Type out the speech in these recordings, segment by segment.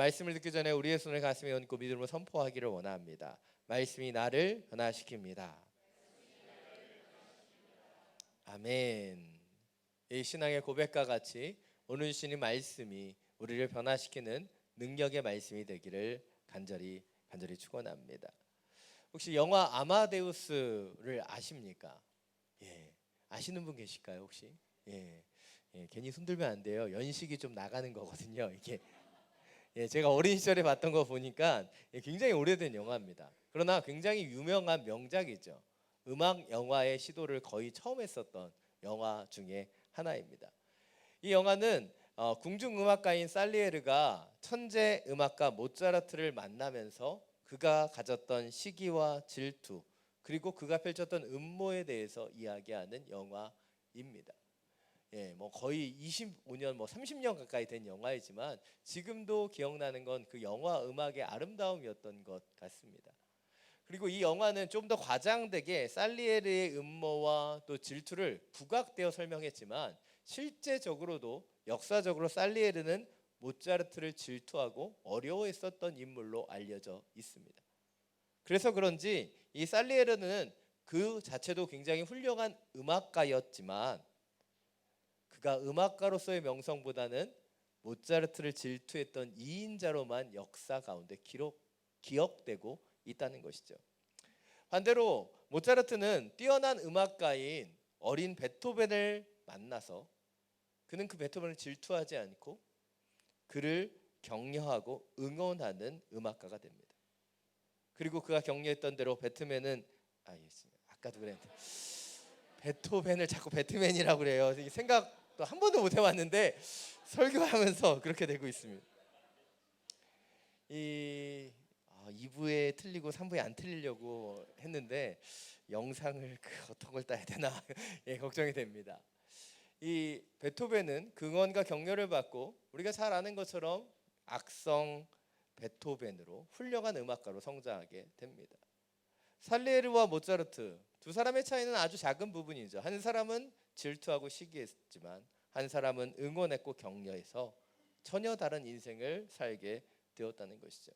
말씀을 듣기 전에 우리의 손을 가슴에 얹고 믿음으로 선포하기를 원합니다. 말씀이 나를 변화시킵니다. 아멘. 이 신앙의 고백과 같이 오늘 주시는 말씀이 우리를 변화시키는 능력의 말씀이 되기를 간절히 축원합니다. 혹시 영화 아마데우스를 아십니까? 예, 아시는 분 계실까요 혹시? 괜히 손들면 안 돼요. 연식이 좀 나가는 거거든요. 이게 제가 어린 시절에 봤던 거 보니까 굉장히 오래된 영화입니다. 그러나 굉장히 유명한 명작이죠. 음악 영화의 시도를 거의 처음 했었던 영화 중에 하나입니다. 이 영화는 궁중음악가인 살리에르가 천재 음악가 모차르트를 만나면서 그가 가졌던 시기와 질투, 그리고 그가 펼쳤던 음모에 대해서 이야기하는 영화입니다. 거의 25년, 30년 가까이 된 영화이지만 지금도 기억나는 건 그 영화 음악의 아름다움이었던 것 같습니다. 그리고 이 영화는 좀 더 과장되게 살리에르의 음모와 또 질투를 부각되어 설명했지만 실제적으로도 역사적으로 살리에르는 모차르트를 질투하고 어려워했었던 인물로 알려져 있습니다. 그래서 그런지 이 살리에르는 그 자체도 굉장히 훌륭한 음악가였지만 그가 음악가로서의 명성보다는 모차르트를 질투했던 이인자로만 역사 가운데 기억되고 있다는 것이죠. 반대로 모차르트는 뛰어난 음악가인 어린 베토벤을 만나서 그는 그 베토벤을 질투하지 않고 그를 격려하고 응원하는 음악가가 됩니다. 그리고 그가 격려했던 대로 베토벤은 아까도 그랬는데 베토벤을 자꾸 배트맨이라고 그래요. 생각도 한 번도 못 해봤는데 설교하면서 그렇게 되고 있습니다. 2부에 틀리고 3부에 안 틀리려고 했는데 영상을 어떤 걸 따야 되나 걱정이 됩니다. 이 베토벤은 긍언과 격려를 받고 우리가 잘 아는 것처럼 악성 베토벤으로 훌륭한 음악가로 성장하게 됩니다. 살리에르와 모차르트 두 사람의 차이는 아주 작은 부분이죠. 한 사람은 질투하고 시기했지만 한 사람은 응원했고 격려해서 전혀 다른 인생을 살게 되었다는 것이죠.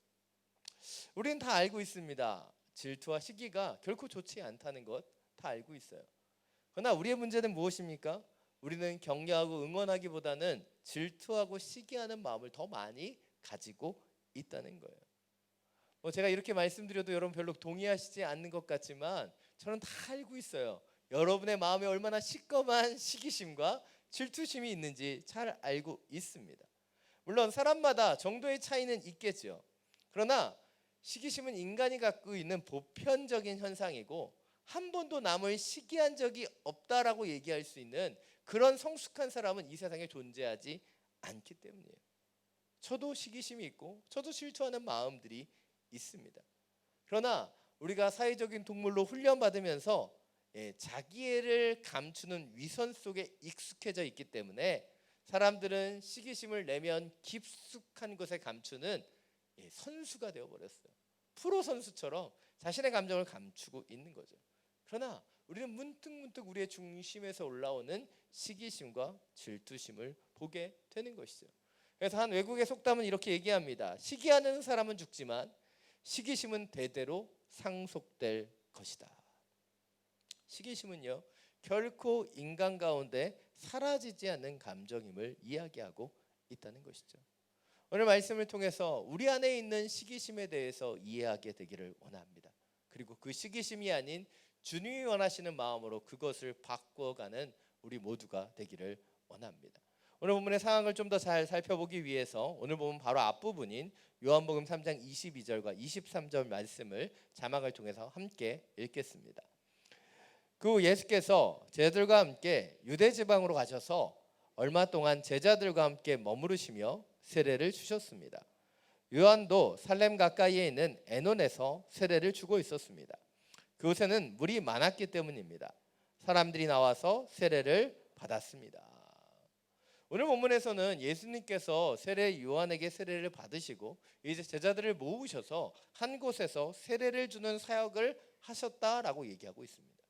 우리는 다 알고 있습니다. 질투와 시기가 결코 좋지 않다는 것 다 알고 있어요. 그러나 우리의 문제는 무엇입니까? 우리는 격려하고 응원하기보다는 질투하고 시기하는 마음을 더 많이 가지고 있다는 거예요. 제가 이렇게 말씀드려도 여러분 별로 동의하시지 않는 것 같지만 저는 다 알고 있어요. 여러분의 마음에 얼마나 시꺼먼 시기심과 질투심이 있는지 잘 알고 있습니다. 물론 사람마다 정도의 차이는 있겠죠. 그러나 시기심은 인간이 갖고 있는 보편적인 현상이고 한 번도 남을 시기한 적이 없다라고 얘기할 수 있는 그런 성숙한 사람은 이 세상에 존재하지 않기 때문이에요. 저도 시기심이 있고 저도 질투하는 마음들이 있습니다. 그러나 우리가 사회적인 동물로 훈련받으면서 자기애를 감추는 위선 속에 익숙해져 있기 때문에 사람들은 시기심을 내면 깊숙한 곳에 감추는 선수가 되어버렸어요. 프로 선수처럼 자신의 감정을 감추고 있는 거죠. 그러나 우리는 문득문득 우리의 중심에서 올라오는 시기심과 질투심을 보게 되는 것이죠. 그래서 한 외국의 속담은 이렇게 얘기합니다. 시기하는 사람은 죽지만 시기심은 대대로 상속될 것이다. 시기심은요 결코 인간 가운데 사라지지 않는 감정임을 이야기하고 있다는 것이죠. 오늘 말씀을 통해서 우리 안에 있는 시기심에 대해서 이해하게 되기를 원합니다. 그리고 그 시기심이 아닌 주님이 원하시는 마음으로 그것을 바꿔가는 우리 모두가 되기를 원합니다. 오늘 본문의 상황을 좀 더 잘 살펴보기 위해서 오늘 본문 바로 앞부분인 요한복음 3장 22절과 23절 말씀을 자막을 통해서 함께 읽겠습니다. 그 예수께서 제자들과 함께 유대 지방으로 가셔서 얼마 동안 제자들과 함께 머무르시며 세례를 주셨습니다. 요한도 살렘 가까이에 있는 에논에서 세례를 주고 있었습니다. 그곳에는 물이 많았기 때문입니다. 사람들이 나와서 세례를 받았습니다. 오늘 본문에서는 예수님께서 세례 요한에게 세례를 받으시고 이제 제자들을 모으셔서 한 곳에서 세례를 주는 사역을 하셨다라고 얘기하고 있습니다.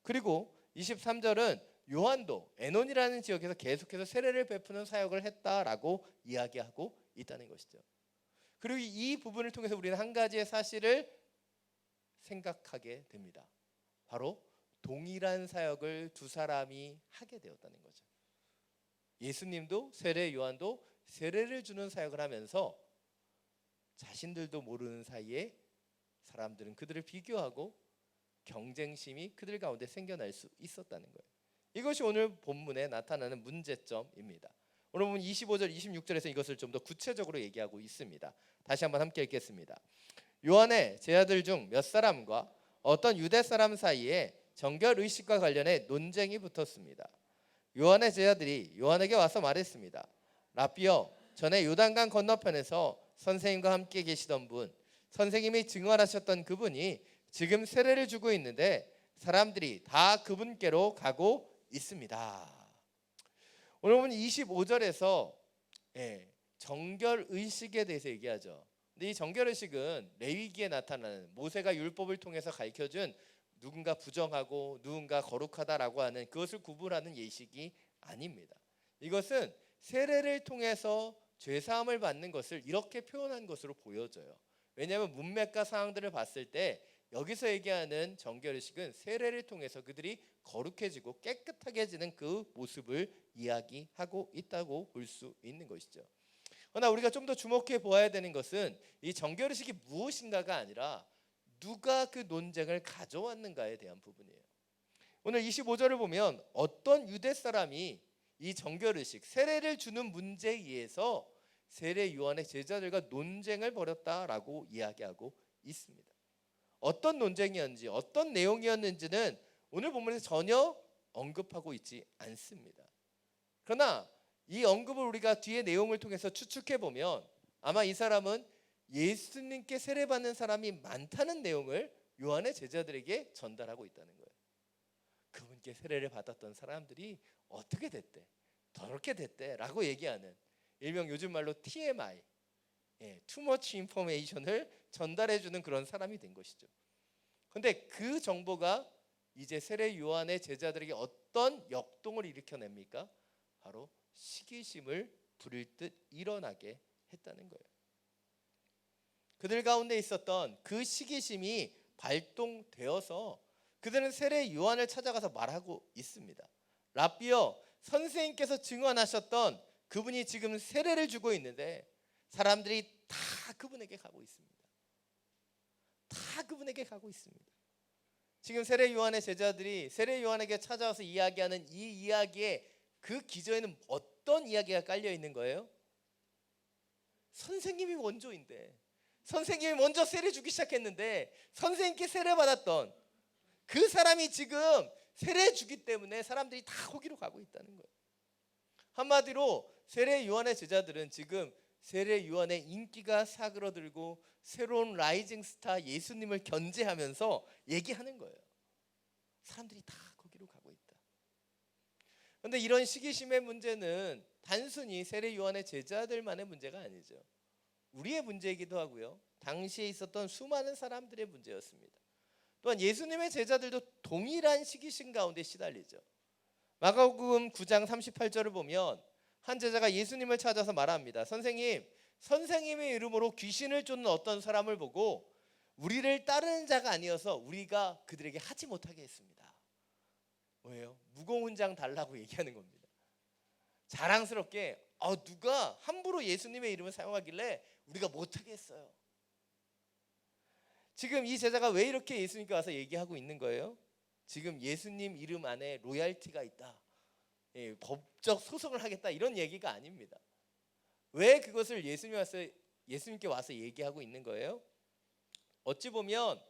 그리고 23절은 요한도 에논이라는 지역에서 계속해서 세례를 베푸는 사역을 했다라고 이야기하고 있다는 것이죠. 그리고 이 부분을 통해서 우리는 한 가지의 사실을 생각하게 됩니다. 바로 동일한 사역을 두 사람이 하게 되었다는 거죠. 예수님도 세례 요한도 세례를 주는 사역을 하면서 자신들도 모르는 사이에 사람들은 그들을 비교하고 경쟁심이 그들 가운데 생겨날 수 있었다는 거예요. 이것이 오늘 본문에 나타나는 문제점입니다. 오늘 보면 25절 26절에서 이것을 좀 더 구체적으로 얘기하고 있습니다. 다시 한번 함께 읽겠습니다. 요한의 제자들 중 몇 사람과 어떤 유대 사람 사이에 정결 의식과 관련해 논쟁이 붙었습니다. 요한의 제자들이 요한에게 와서 말했습니다. 라삐여, 전에 요단강 건너편에서 선생님과 함께 계시던 분, 선생님이 증언하셨던 그분이 지금 세례를 주고 있는데 사람들이 다 그분께로 가고 있습니다. 오늘 보면 25절에서 정결 의식에 대해서 얘기하죠. 근데 이 정결 의식은 레위기에 나타나는 모세가 율법을 통해서 가르쳐준 누군가 부정하고 누군가 거룩하다라고 하는 그것을 구분하는 예식이 아닙니다. 이것은 세례를 통해서 죄사함을 받는 것을 이렇게 표현한 것으로 보여져요. 왜냐하면 문맥과 상황들을 봤을 때 여기서 얘기하는 정결의식은 세례를 통해서 그들이 거룩해지고 깨끗하게지는 그 모습을 이야기하고 있다고 볼 수 있는 것이죠. 그러나 우리가 좀 더 주목해 보아야 되는 것은 이 정결의식이 무엇인가가 아니라 누가 그 논쟁을 가져왔는가에 대한 부분이에요. 오늘 25절을 보면 어떤 유대 사람이 이 정결의식, 세례를 주는 문제에 의해서 세례 요한의 제자들과 논쟁을 벌였다라고 이야기하고 있습니다. 어떤 논쟁이었는지 어떤 내용이었는지는 오늘 본문에서 전혀 언급하고 있지 않습니다. 그러나 이 언급을 우리가 뒤에 내용을 통해서 추측해 보면 아마 이 사람은 예수님께 세례받는 사람이 많다는 내용을 요한의 제자들에게 전달하고 있다는 거예요. 그분께 세례를 받았던 사람들이 어떻게 됐대, 더럽게 됐대 라고 얘기하는 일명 요즘 말로 TMI, Too Much Information을 전달해주는 그런 사람이 된 것이죠. 그런데 그 정보가 이제 세례 요한의 제자들에게 어떤 역동을 일으켜냅니까? 바로 시기심을 부릴 듯 일어나게 했다는 거예요. 그들 가운데 있었던 그 시기심이 발동되어서 그들은 세례 요한을 찾아가서 말하고 있습니다. 라삐여, 선생님께서 증언하셨던 그분이 지금 세례를 주고 있는데 사람들이 다 그분에게 가고 있습니다. 다 그분에게 가고 있습니다. 지금 세례 요한의 제자들이 세례 요한에게 찾아와서 이야기하는 이 이야기의 그 기저에는 어떤 이야기가 깔려 있는 거예요? 선생님이 원조인데, 선생님이 먼저 세례 주기 시작했는데 선생님께 세례 받았던 그 사람이 지금 세례 주기 때문에 사람들이 다 거기로 가고 있다는 거예요. 한마디로 세례 요한의 제자들은 지금 세례 요한의 인기가 사그러들고 새로운 라이징 스타 예수님을 견제하면서 얘기하는 거예요. 사람들이 다 거기로 가고 있다. 그런데 이런 시기심의 문제는 단순히 세례 요한의 제자들만의 문제가 아니죠. 우리의 문제이기도 하고요. 당시에 있었던 수많은 사람들의 문제였습니다. 또한 예수님의 제자들도 동일한 시기심 가운데 시달리죠. 마가복음 9장 38절을 보면 한 제자가 예수님을 찾아서 말합니다. 선생님, 선생님의 이름으로 귀신을 쫓는 어떤 사람을 보고 우리를 따르는 자가 아니어서 우리가 그들에게 하지 못하게 했습니다. 뭐예요? 무거운 장 달라고 얘기하는 겁니다. 자랑스럽게 누가 함부로 예수님의 이름을 사용하길래 우리가 못하게 했어요. 지금 이 제자가 왜 이렇게 예수님께 와서 얘기하고 있는 거예요? 지금 예수님 이름 안에 로얄티가 있다, 법적 소송을 하겠다, 이런 얘기가 아닙니다. 왜 그것을 예수님께 와서 얘기하고 있는 거예요? 어찌 보면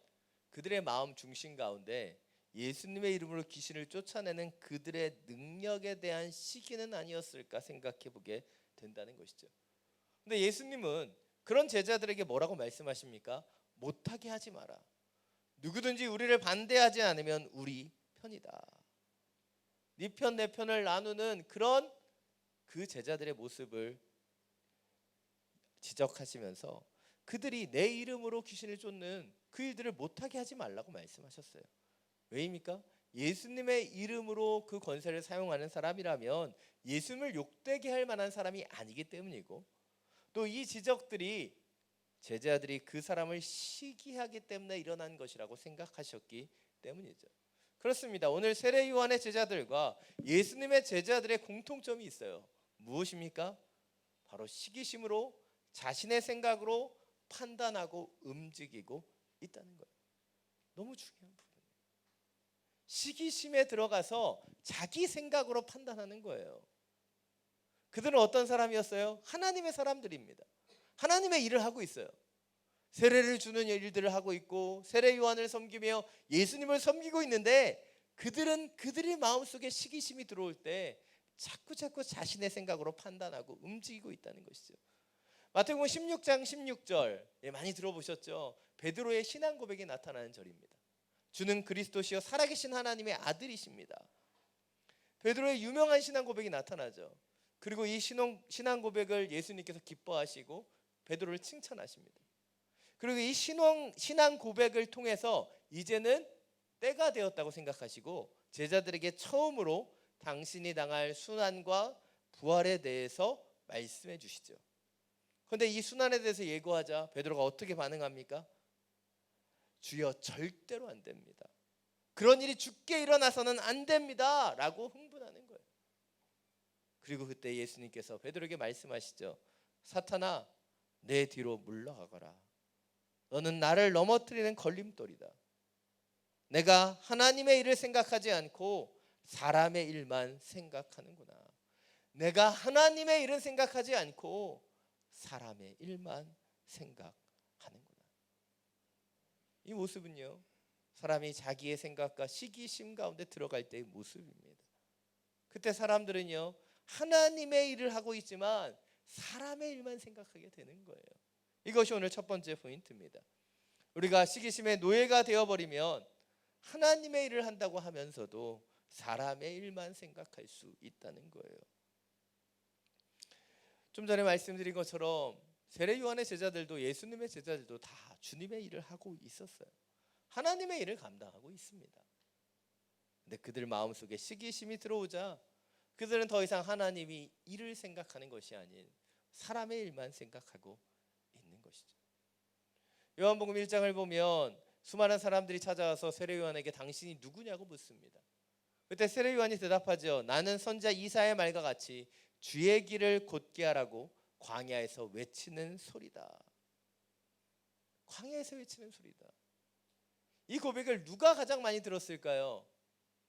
그들의 마음 중심 가운데 예수님의 이름으로 귀신을 쫓아내는 그들의 능력에 대한 시기는 아니었을까 생각해 보게 된다는 것이죠. 근데 예수님은 그런 제자들에게 뭐라고 말씀하십니까? 못하게 하지 마라. 누구든지 우리를 반대하지 않으면 우리 편이다. 네 편 내 편을 나누는 그런 그 제자들의 모습을 지적하시면서 그들이 내 이름으로 귀신을 쫓는 그 일들을 못하게 하지 말라고 말씀하셨어요. 왜입니까? 예수님의 이름으로 그 권세를 사용하는 사람이라면 예수님을 욕되게 할 만한 사람이 아니기 때문이고, 또 이 지적들이 제자들이 그 사람을 시기하기 때문에 일어난 것이라고 생각하셨기 때문이죠. 그렇습니다. 오늘 세례 요한의 제자들과 예수님의 제자들의 공통점이 있어요. 무엇입니까? 바로 시기심으로 자신의 생각으로 판단하고 움직이고 있다는 거예요. 너무 중요한 부분이에요. 시기심에 들어가서 자기 생각으로 판단하는 거예요. 그들은 어떤 사람이었어요? 하나님의 사람들입니다. 하나님의 일을 하고 있어요. 세례를 주는 일들을 하고 있고 세례 요한을 섬기며 예수님을 섬기고 있는데 그들은 그들의 마음속에 시기심이 들어올 때 자꾸 자신의 생각으로 판단하고 움직이고 있다는 것이죠. 마태복음 16장 16절 많이 들어보셨죠? 베드로의 신앙 고백이 나타나는 절입니다. 주는 그리스도시요 살아계신 하나님의 아들이십니다. 베드로의 유명한 신앙 고백이 나타나죠. 그리고 이 신앙 고백을 예수님께서 기뻐하시고 베드로를 칭찬하십니다. 그리고 이 신앙 고백을 통해서 이제는 때가 되었다고 생각하시고 제자들에게 처음으로 당신이 당할 순환과 부활에 대해서 말씀해 주시죠. 그런데 이 순환에 대해서 예고하자 베드로가 어떻게 반응합니까? 주여 절대로 안 됩니다. 그런 일이 죽게 일어나서는 안 됩니다 라고 흥분하는 거예요. 그리고 그때 예수님께서 베드로에게 말씀하시죠. 사탄아 내 뒤로 물러가거라. 너는 나를 넘어뜨리는 걸림돌이다. 내가 하나님의 일을 생각하지 않고 사람의 일만 생각하는구나. 내가 하나님의 일은 생각하지 않고 사람의 일만 생각하는구나. 이 모습은요, 사람이 자기의 생각과 시기심 가운데 들어갈 때의 모습입니다. 그때 사람들은요, 하나님의 일을 하고 있지만 사람의 일만 생각하게 되는 거예요. 이것이 오늘 첫 번째 포인트입니다. 우리가 시기심의 노예가 되어버리면 하나님의 일을 한다고 하면서도 사람의 일만 생각할 수 있다는 거예요. 좀 전에 말씀드린 것처럼 세례 요한의 제자들도 예수님의 제자들도 다 주님의 일을 하고 있었어요. 하나님의 일을 감당하고 있습니다. 근데 그들 마음속에 시기심이 들어오자 그들은 더 이상 하나님이 일을 생각하는 것이 아닌 사람의 일만 생각하고 있는 것이죠. 요한복음 1장을 보면 수많은 사람들이 찾아와서 세례 요한에게 당신이 누구냐고 묻습니다. 그때 세례 요한이 대답하죠. 나는 선지자 이사야의 말과 같이 주의 길을 곧게 하라고 광야에서 외치는 소리다. 광야에서 외치는 소리다. 이 고백을 누가 가장 많이 들었을까요?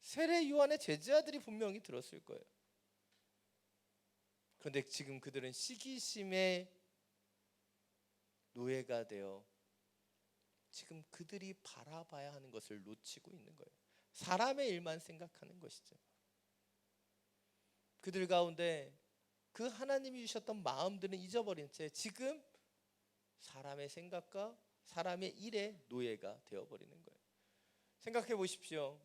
세례 요한의 제자들이 분명히 들었을 거예요. 그런데 지금 그들은 시기심의 노예가 되어 지금 그들이 바라봐야 하는 것을 놓치고 있는 거예요. 사람의 일만 생각하는 것이죠. 그들 가운데 그 하나님이 주셨던 마음들은 잊어버린 채 지금 사람의 생각과 사람의 일의 노예가 되어버리는 거예요. 생각해 보십시오.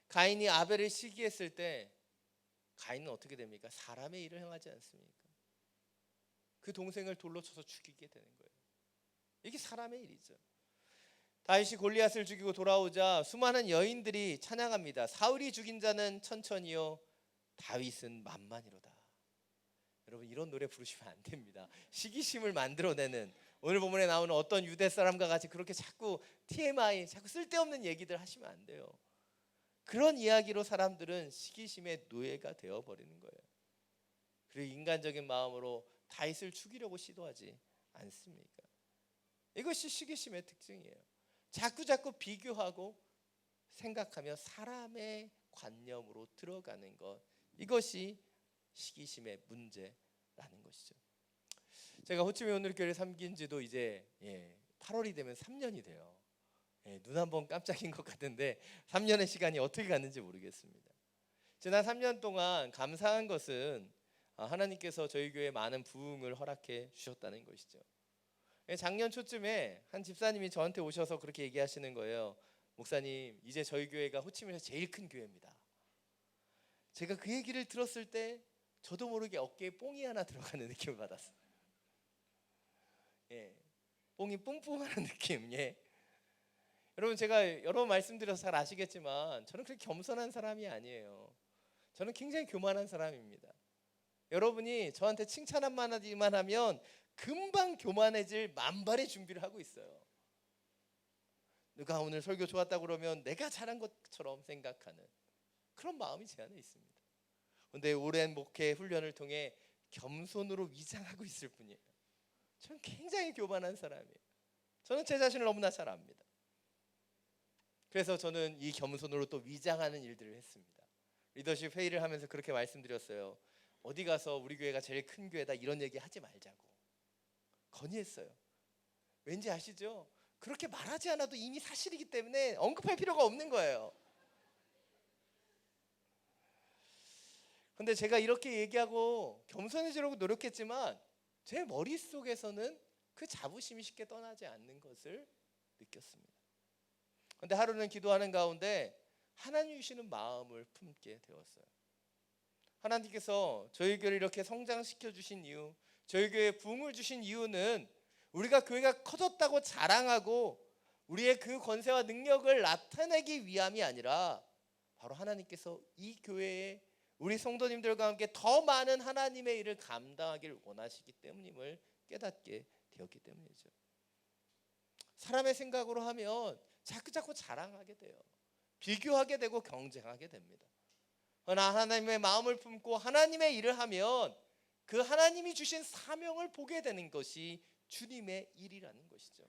가인이 아벨을 시기했을 때 가인은 어떻게 됩니까? 사람의 일을 행하지 않습니까? 그 동생을 돌로 쳐서 죽이게 되는 거예요. 이게 사람의 일이죠. 다윗이 골리앗을 죽이고 돌아오자 수많은 여인들이 찬양합니다. 사울이 죽인 자는 천천히요 다윗은 만만이로다. 여러분 이런 노래 부르시면 안 됩니다. 시기심을 만들어내는 오늘 본문에 나오는 어떤 유대 사람과 같이 그렇게 자꾸 TMI 자꾸 쓸데없는 얘기들 하시면 안 돼요. 그런 이야기로 사람들은 시기심의 노예가 되어버리는 거예요. 그리고 인간적인 마음으로 다윗을 죽이려고 시도하지 않습니까? 이것이 시기심의 특징이에요. 자꾸 비교하고 생각하며 사람의 관념으로 들어가는 것, 이것이 시기심의 문제라는 것이죠. 제가 호치민 온누리교회를 섬긴 지도 이제 8월이 되면 3년이 돼요. 눈 한번 깜짝인 것 같은데 3년의 시간이 어떻게 갔는지 모르겠습니다. 지난 3년 동안 감사한 것은 하나님께서 저희 교회에 많은 부흥을 허락해 주셨다는 것이죠. 작년 초쯤에 한 집사님이 저한테 오셔서 그렇게 얘기하시는 거예요. 목사님, 이제 저희 교회가 호치민에서 제일 큰 교회입니다. 제가 그 얘기를 들었을 때 저도 모르게 어깨에 뽕이 하나 들어가는 느낌을 받았어요. 뽕이 뿡뿡하는 느낌. 여러분 제가 여러 번 말씀드려서 잘 아시겠지만 저는 그렇게 겸손한 사람이 아니에요. 저는 굉장히 교만한 사람입니다. 여러분이 저한테 칭찬 한마디만 하면 금방 교만해질 만발의 준비를 하고 있어요. 누가 오늘 설교 좋았다고 그러면 내가 잘한 것처럼 생각하는 그런 마음이 제 안에 있습니다. 그런데 오랜 목회 훈련을 통해 겸손으로 위장하고 있을 뿐이에요. 저는 굉장히 교만한 사람이에요. 저는 제 자신을 너무나 잘 압니다. 그래서 저는 이 겸손으로 또 위장하는 일들을 했습니다. 리더십 회의를 하면서 그렇게 말씀드렸어요. 어디 가서 우리 교회가 제일 큰 교회다 이런 얘기 하지 말자고 건의했어요. 왠지 아시죠? 그렇게 말하지 않아도 이미 사실이기 때문에 언급할 필요가 없는 거예요. 근데 제가 이렇게 얘기하고 겸손해지려고 노력했지만 제 머릿속에서는 그 자부심이 쉽게 떠나지 않는 것을 느꼈습니다. 근데 하루는 기도하는 가운데 하나님 주시는 마음을 품게 되었어요. 하나님께서 저희 교회를 이렇게 성장시켜 주신 이유, 저희 교회에 부흥을 주신 이유는 우리가 교회가 커졌다고 자랑하고 우리의 그 권세와 능력을 나타내기 위함이 아니라 바로 하나님께서 이 교회에 우리 성도님들과 함께 더 많은 하나님의 일을 감당하기를 원하시기 때문임을 깨닫게 되었기 때문이죠. 사람의 생각으로 하면 자꾸 자랑하게 돼요. 비교하게 되고 경쟁하게 됩니다. 그러나 하나님의 마음을 품고 하나님의 일을 하면 그 하나님이 주신 사명을 보게 되는 것이 주님의 일이라는 것이죠.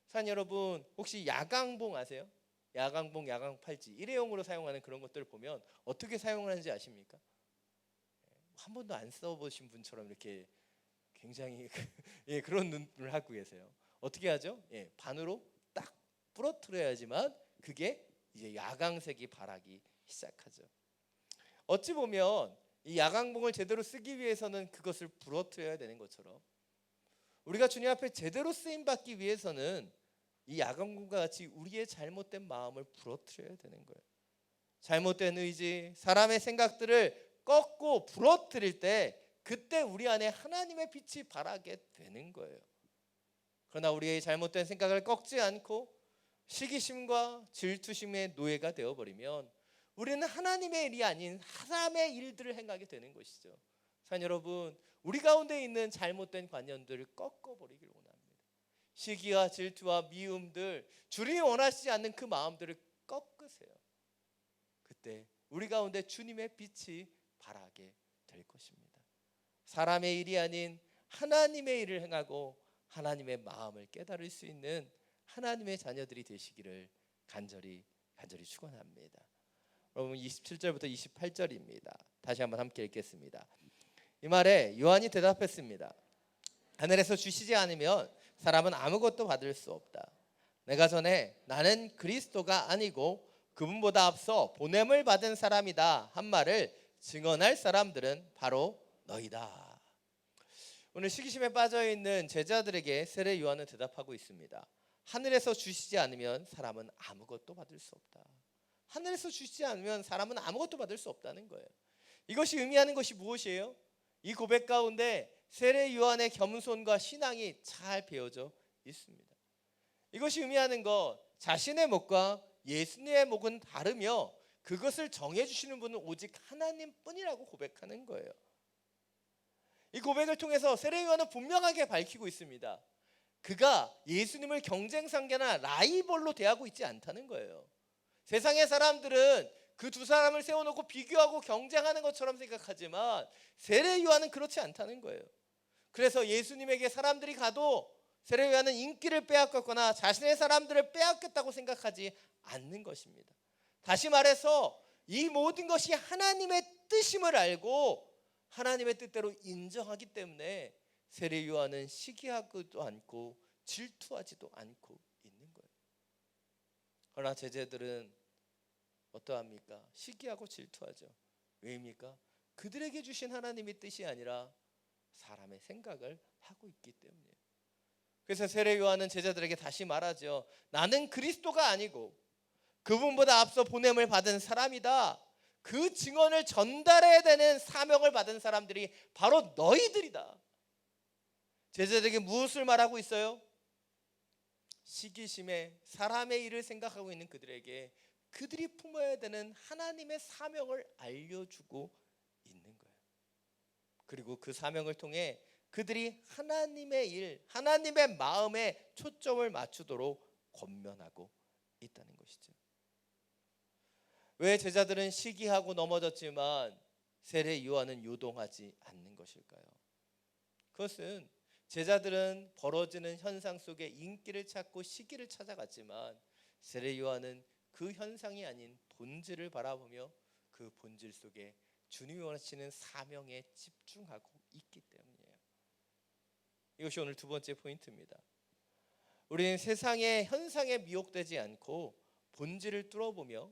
사랑하는 여러분, 혹시 야광봉 아세요? 야광봉, 야광팔찌 일회용으로 사용하는 그런 것들을 보면 어떻게 사용을 하는지 아십니까? 한 번도 안 써보신 분처럼 이렇게 굉장히 예, 그런 눈을 하고 계세요. 어떻게 하죠? 예, 반으로 딱 부러뜨려야지만 그게 이제 야광색이 발하기 시작하죠. 어찌 보면 이 야광봉을 제대로 쓰기 위해서는 그것을 부러뜨려야 되는 것처럼 우리가 주님 앞에 제대로 쓰임 받기 위해서는 이 야광봉과 같이 우리의 잘못된 마음을 부러뜨려야 되는 거예요. 잘못된 의지, 사람의 생각들을 꺾고 부러뜨릴 때 그때 우리 안에 하나님의 빛이 발하게 되는 거예요. 그러나 우리의 잘못된 생각을 꺾지 않고 시기심과 질투심의 노예가 되어버리면 우리는 하나님의 일이 아닌 사람의 일들을 행하게 되는 것이죠. 사랑하는 여러분, 우리 가운데 있는 잘못된 관념들을 꺾어버리길 원합니다. 시기와 질투와 미움들, 주님이 원하시지 않는 그 마음들을 꺾으세요. 그때 우리 가운데 주님의 빛이 발하게 될 것입니다. 사람의 일이 아닌 하나님의 일을 행하고 하나님의 마음을 깨달을 수 있는 하나님의 자녀들이 되시기를 간절히 축원합니다. 여러분 27절부터 28절입니다. 다시 한번 함께 읽겠습니다. 이 말에 요한이 대답했습니다. 하늘에서 주시지 않으면 사람은 아무것도 받을 수 없다. 내가 전에 나는 그리스도가 아니고 그분보다 앞서 보냄을 받은 사람이다 한 말을 증언할 사람들은 바로 너희다. 오늘 시기심에 빠져있는 제자들에게 세례 요한은 대답하고 있습니다. 하늘에서 주시지 않으면 사람은 아무것도 받을 수 없다. 하늘에서 주시지 않으면 사람은 아무것도 받을 수 없다는 거예요. 이것이 의미하는 것이 무엇이에요? 이 고백 가운데 세례 요한의 겸손과 신앙이 잘 배어져 있습니다. 이것이 의미하는 것, 자신의 목과 예수님의 목은 다르며 그것을 정해주시는 분은 오직 하나님뿐이라고 고백하는 거예요. 이 고백을 통해서 세례 요한은 분명하게 밝히고 있습니다. 그가 예수님을 경쟁상대나 라이벌로 대하고 있지 않다는 거예요. 세상의 사람들은 그 두 사람을 세워놓고 비교하고 경쟁하는 것처럼 생각하지만 세례 요한은 그렇지 않다는 거예요. 그래서 예수님에게 사람들이 가도 세례 요한은 인기를 빼앗겼거나 자신의 사람들을 빼앗겼다고 생각하지 않는 것입니다. 다시 말해서 이 모든 것이 하나님의 뜻임을 알고 하나님의 뜻대로 인정하기 때문에 세례 요한은 시기하지도 않고 질투하지도 않고 있는 거예요. 그러나 제자들은 어떠합니까? 시기하고 질투하죠. 왜입니까? 그들에게 주신 하나님의 뜻이 아니라 사람의 생각을 하고 있기 때문이에요. 그래서 세례 요한은 제자들에게 다시 말하죠. 나는 그리스도가 아니고 그분보다 앞서 보냄을 받은 사람이다. 그 증언을 전달해야 되는 사명을 받은 사람들이 바로 너희들이다. 제자들에게 무엇을 말하고 있어요? 시기심에 사람의 일을 생각하고 있는 그들에게 그들이 품어야 되는 하나님의 사명을 알려주고 있는 거예요. 그리고 그 사명을 통해 그들이 하나님의 일, 하나님의 마음에 초점을 맞추도록 권면하고 있다는 것이죠. 왜 제자들은 시기하고 넘어졌지만 세례 요한은 요동하지 않는 것일까요? 그것은 제자들은 벌어지는 현상 속에 인기를 찾고 시기를 찾아갔지만 세례 요한은 그 현상이 아닌 본질을 바라보며 그 본질 속에 주님이 원하시는 사명에 집중하고 있기 때문이에요. 이것이 오늘 두 번째 포인트입니다. 우리는 세상의 현상에 미혹되지 않고 본질을 뚫어보며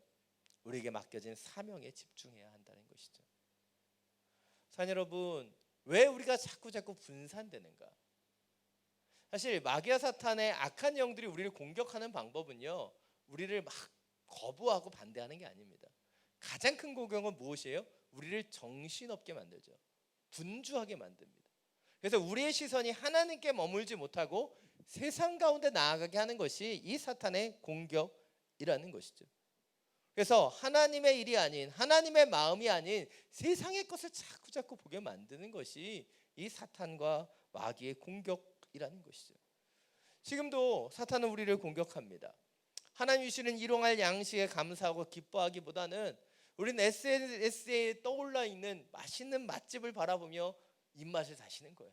우리에게 맡겨진 사명에 집중해야 한다는 것이죠. 사랑 여러분, 왜 우리가 자꾸 분산되는가? 사실 마귀와 사탄의 악한 영들이 우리를 공격하는 방법은요, 우리를 막 거부하고 반대하는 게 아닙니다. 가장 큰 공격은 무엇이에요? 우리를 정신없게 만들죠. 분주하게 만듭니다. 그래서 우리의 시선이 하나님께 머물지 못하고 세상 가운데 나아가게 하는 것이 이 사탄의 공격이라는 것이죠. 그래서 하나님의 일이 아닌, 하나님의 마음이 아닌 세상의 것을 자꾸 보게 만드는 것이 이 사탄과 마귀의 공격이라는 것이죠. 지금도 사탄은 우리를 공격합니다. 하나님 주시는 일용할 양식에 감사하고 기뻐하기보다는 우리는 SNS에 떠올라 있는 맛있는 맛집을 바라보며 입맛을 다시는 거예요.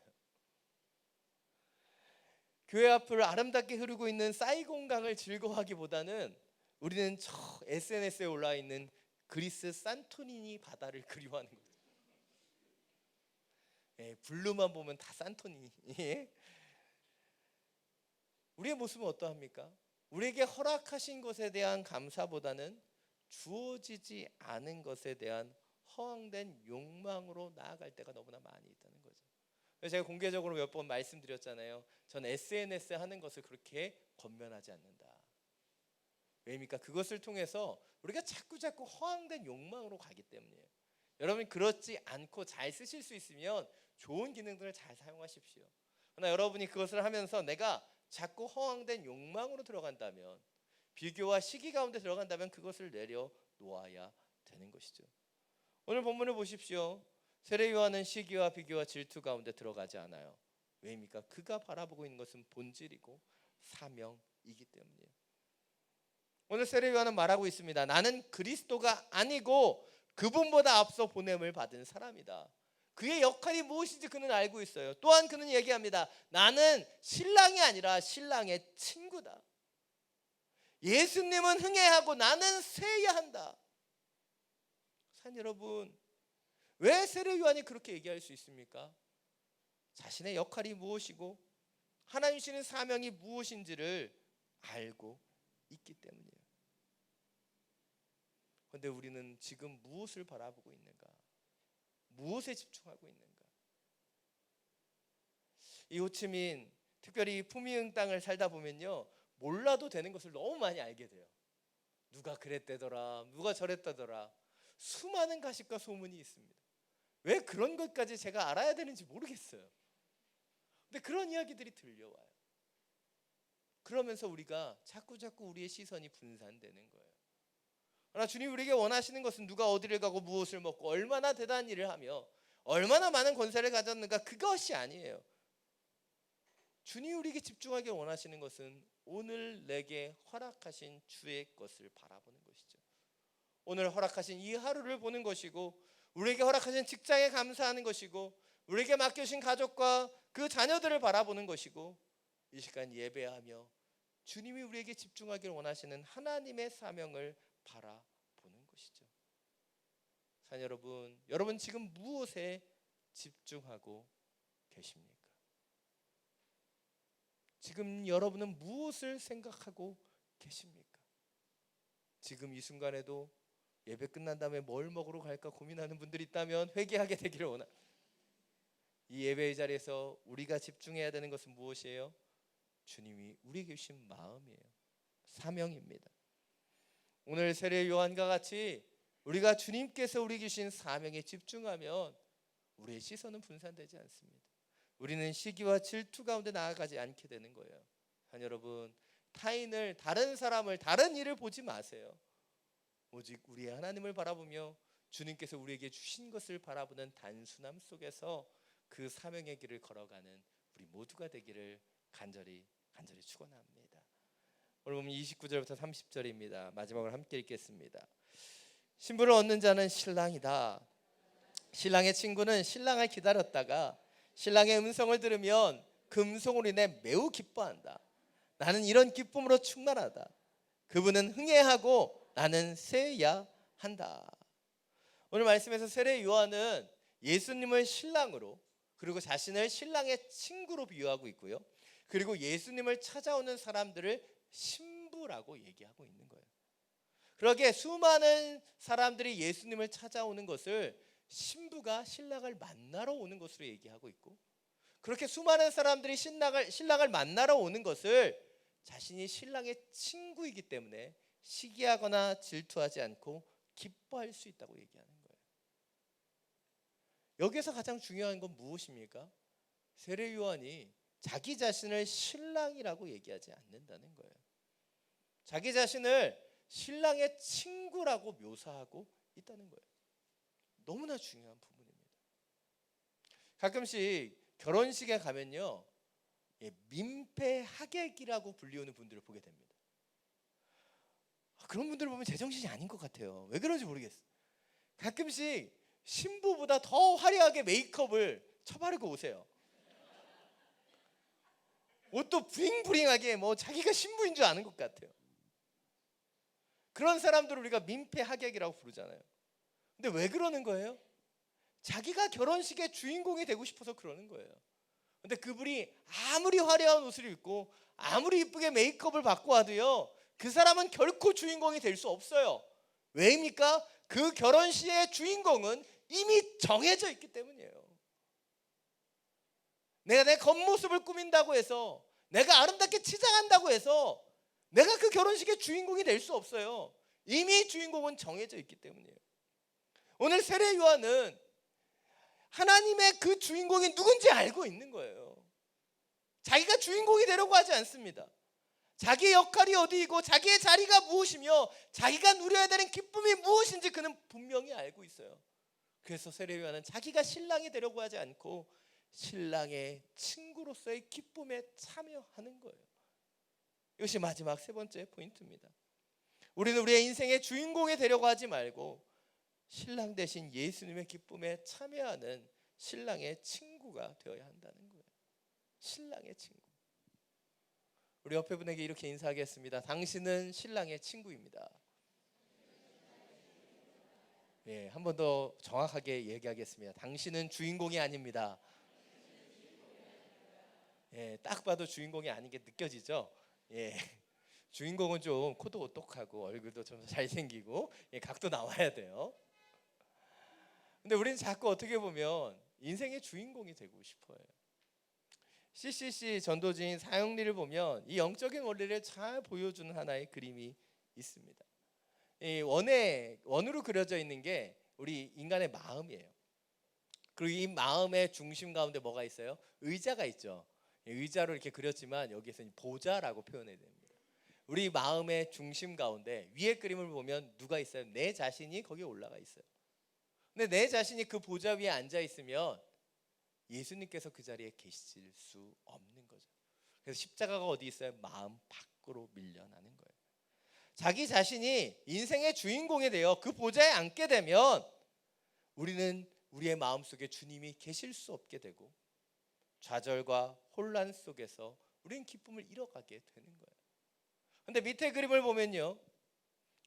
교회 앞을 아름답게 흐르고 있는 사이공강을 즐거워하기보다는 우리는 저 SNS에 올라와 있는 그리스 산토리니 바다를 그리워하는 거죠. 블루만 보면 다 산토리니. 우리의 모습은 어떠합니까? 우리에게 허락하신 것에 대한 감사보다는 주어지지 않은 것에 대한 허황된 욕망으로 나아갈 때가 너무나 많이 있다는 거죠. 그래서 제가 공개적으로 몇 번 말씀드렸잖아요. 전 SNS 하는 것을 그렇게 권면하지 않는다. 왜입니까? 그것을 통해서 우리가 자꾸 허황된 욕망으로 가기 때문이에요. 여러분 그렇지 않고 잘 쓰실 수 있으면 좋은 기능들을 잘 사용하십시오. 그러나 여러분이 그것을 하면서 내가 자꾸 허황된 욕망으로 들어간다면, 비교와 시기 가운데 들어간다면 그것을 내려놓아야 되는 것이죠. 오늘 본문을 보십시오. 세례 요한은 시기와 비교와 질투 가운데 들어가지 않아요. 왜입니까? 그가 바라보고 있는 것은 본질이고 사명이기 때문이에요. 오늘 세례 요한은 말하고 있습니다. 나는 그리스도가 아니고 그분보다 앞서 보냄을 받은 사람이다. 그의 역할이 무엇인지 그는 알고 있어요. 또한 그는 얘기합니다. 나는 신랑이 아니라 신랑의 친구다. 예수님은 흥해하고 나는 쇠해야 한다. 사랑 여러분, 왜 세례 요한이 그렇게 얘기할 수 있습니까? 자신의 역할이 무엇이고 하나님 주시는 사명이 무엇인지를 알고 있기 때문이에요. 그런데 우리는 지금 무엇을 바라보고 있는가? 무엇에 집중하고 있는가? 이 호치민, 특별히 푸미흥 땅을 살다 보면요, 몰라도 되는 것을 너무 많이 알게 돼요. 누가 그랬대더라, 누가 저랬다더라. 수많은 가십과 소문이 있습니다. 왜 그런 것까지 제가 알아야 되는지 모르겠어요. 근데 그런 이야기들이 들려와요. 그러면서 우리가 자꾸 우리의 시선이 분산되는 거예요. 그러나 주님 우리에게 원하시는 것은 누가 어디를 가고 무엇을 먹고 얼마나 대단한 일을 하며 얼마나 많은 권세를 가졌는가, 그것이 아니에요. 주님 우리에게 집중하게 원하시는 것은 오늘 내게 허락하신 주의 것을 바라보는 것이죠. 오늘 허락하신 이 하루를 보는 것이고, 우리에게 허락하신 직장에 감사하는 것이고, 우리에게 맡겨진 가족과 그 자녀들을 바라보는 것이고, 이 시간 예배하며 주님이 우리에게 집중하기를 원하시는 하나님의 사명을 바라보는 것이죠. 사랑 여러분 지금 무엇에 집중하고 계십니까? 지금 여러분은 무엇을 생각하고 계십니까? 지금 이 순간에도 예배 끝난 다음에 뭘 먹으러 갈까 고민하는 분들이 있다면 회개하게 되기를 원합니다. 이 예배의 자리에서 우리가 집중해야 되는 것은 무엇이에요? 주님이 우리에게 주신 마음이에요. 사명입니다. 오늘 세례 요한과 같이 우리가 주님께서 우리에게 주신 사명에 집중하면 우리의 시선은 분산되지 않습니다. 우리는 시기와 질투 가운데 나아가지 않게 되는 거예요. 여러분, 타인을, 다른 사람을, 다른 일을 보지 마세요. 오직 우리의 하나님을 바라보며 주님께서 우리에게 주신 것을 바라보는 단순함 속에서 그 사명의 길을 걸어가는 우리 모두가 되기를 간절히 축원합니다. 오늘 보면 29절부터 30절입니다. 마지막으로 함께 읽겠습니다. 신부를 얻는 자는 신랑이다. 신랑의 친구는 신랑을 기다렸다가 신랑의 음성을 들으면 그 음성으로 인해 매우 기뻐한다. 나는 이런 기쁨으로 충만하다. 그분은 흥해하고 나는 쇠해야 한다. 오늘 말씀에서 세례 요한은 예수님을 신랑으로, 그리고 자신을 신랑의 친구로 비유하고 있고요. 그리고 예수님을 찾아오는 사람들을 신부라고 얘기하고 있는 거예요. 그러기에 수많은 사람들이 예수님을 찾아오는 것을 신부가 신랑을 만나러 오는 것으로 얘기하고 있고, 그렇게 수많은 사람들이 신랑을 만나러 오는 것을 자신이 신랑의 친구이기 때문에 시기하거나 질투하지 않고 기뻐할 수 있다고 얘기하는 거예요. 여기서 가장 중요한 건 무엇입니까? 세례 요한이 자기 자신을 신랑이라고 얘기하지 않는다는 거예요. 자기 자신을 신랑의 친구라고 묘사하고 있다는 거예요. 너무나 중요한 부분입니다. 가끔씩 결혼식에 가면요, 민폐 하객이라고 불리우는 분들을 보게 됩니다. 그런 분들을 보면 제정신이 아닌 것 같아요. 왜 그런지 모르겠어요. 가끔씩 신부보다 더 화려하게 메이크업을 쳐바르고 오세요. 옷도 브링브링하게 자기가 신부인 줄 아는 것 같아요. 그런 사람들을 우리가 민폐 하객이라고 부르잖아요. 근데 왜 그러는 거예요? 자기가 결혼식의 주인공이 되고 싶어서 그러는 거예요. 근데 그분이 아무리 화려한 옷을 입고 아무리 이쁘게 메이크업을 받고 와도요, 그 사람은 결코 주인공이 될 수 없어요. 왜입니까? 그 결혼식의 주인공은 이미 정해져 있기 때문이에요. 내가 내 겉모습을 꾸민다고 해서, 내가 아름답게 치장한다고 해서 내가 그 결혼식의 주인공이 될 수 없어요. 이미 주인공은 정해져 있기 때문이에요. 오늘 세례 요한은 하나님의 그 주인공이 누군지 알고 있는 거예요. 자기가 주인공이 되려고 하지 않습니다. 자기의 역할이 어디이고 자기의 자리가 무엇이며 자기가 누려야 되는 기쁨이 무엇인지 그는 분명히 알고 있어요. 그래서 세례 요한은 자기가 신랑이 되려고 하지 않고 신랑의 친구로서의 기쁨에 참여하는 거예요. 이것이 마지막 세 번째 포인트입니다. 우리는 우리의 인생의 주인공이 되려고 하지 말고 신랑 대신 예수님의 기쁨에 참여하는 신랑의 친구가 되어야 한다는 거예요. 신랑의 친구. 우리 옆에 분에게 이렇게 인사하겠습니다. 당신은 신랑의 친구입니다. 한 번 더 정확하게 얘기하겠습니다. 당신은 주인공이 아닙니다. 딱 봐도 주인공이 아닌 게 느껴지죠? 주인공은 좀 코도 오똑하고 얼굴도 좀 잘생기고 각도 나와야 돼요. 근데 우리는 자꾸 어떻게 보면 인생의 주인공이 되고 싶어요. CCC 전도지인 사형리를 보면 이 영적인 원리를 잘 보여주는 하나의 그림이 있습니다. 이 원으로 그려져 있는 게 우리 인간의 마음이에요. 그리고 이 마음의 중심 가운데 뭐가 있어요? 의자가 있죠. 의자로 이렇게 그렸지만 여기에서 보좌라고 표현해야 됩니다. 우리 마음의 중심 가운데 위에 그림을 보면 누가 있어요? 내 자신이 거기에 올라가 있어요. 근데 내 자신이 그 보좌 위에 앉아 있으면 예수님께서 그 자리에 계실 수 없는 거죠. 그래서 십자가가 어디 있어요? 마음 밖으로 밀려나는 거예요. 자기 자신이 인생의 주인공이 되어 그 보좌에 앉게 되면 우리는 우리의 마음속에 주님이 계실 수 없게 되고 좌절과 혼란 속에서 우리는 기쁨을 잃어가게 되는 거예요. 근데 밑에 그림을 보면요,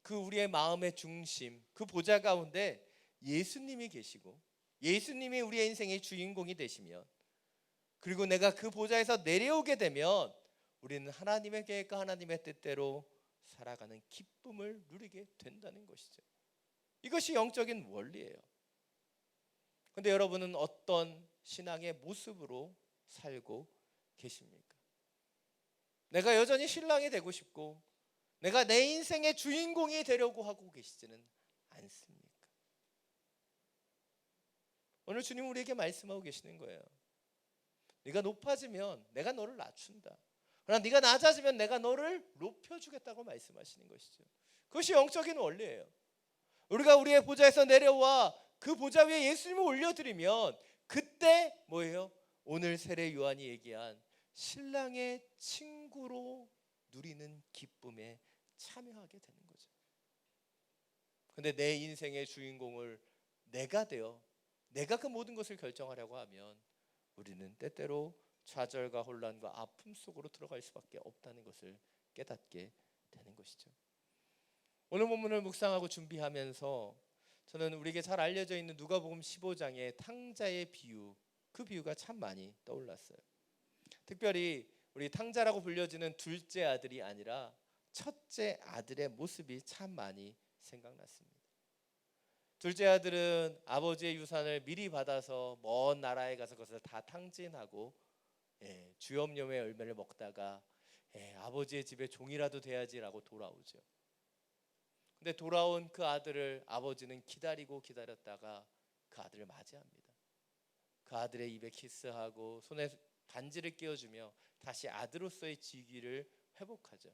그 우리의 마음의 중심, 그 보좌 가운데 예수님이 계시고 예수님이 우리의 인생의 주인공이 되시면, 그리고 내가 그 보좌에서 내려오게 되면 우리는 하나님의 계획과 하나님의 뜻대로 살아가는 기쁨을 누리게 된다는 것이죠. 이것이 영적인 원리예요. 근데 여러분은 어떤 신앙의 모습으로 살고 계십니까? 내가 여전히 신랑이 되고 싶고 내가 내 인생의 주인공이 되려고 하고 계시지는 않습니까? 오늘 주님 우리에게 말씀하고 계시는 거예요. 네가 높아지면 내가 너를 낮춘다. 그러나 네가 낮아지면 내가 너를 높여주겠다고 말씀하시는 것이죠. 그것이 영적인 원리예요. 우리가 우리의 보좌에서 내려와 그 보좌 위에 예수님을 올려드리면 그때 그때 뭐예요? 오늘 세례 요한이 얘기한 신랑의 친구로 누리는 기쁨에 참여하게 되는 거죠. 근데 내 인생의 주인공을 내가 되어 내가 그 모든 것을 결정하려고 하면 우리는 때때로 좌절과 혼란과 아픔 속으로 들어갈 수밖에 없다는 것을 깨닫게 되는 것이죠. 오늘 본문을 묵상하고 준비하면서 저는 우리에게 잘 알려져 있는 누가복음 15장의 탕자의 비유, 그 비유가 참 많이 떠올랐어요. 특별히 우리 탕자라고 불려지는 둘째 아들이 아니라 첫째 아들의 모습이 참 많이 생각났습니다. 둘째 아들은 아버지의 유산을 미리 받아서 먼 나라에 가서 그것을 다 탕진하고 주염염의 열매를 먹다가 아버지의 집에 종이라도 돼야지라고 돌아오죠. 근데 돌아온 그 아들을 아버지는 기다리고 기다렸다가 그 아들을 맞이합니다. 그 아들의 입에 키스하고 손에 반지를 끼워주며 다시 아들로서의 직위를 회복하죠.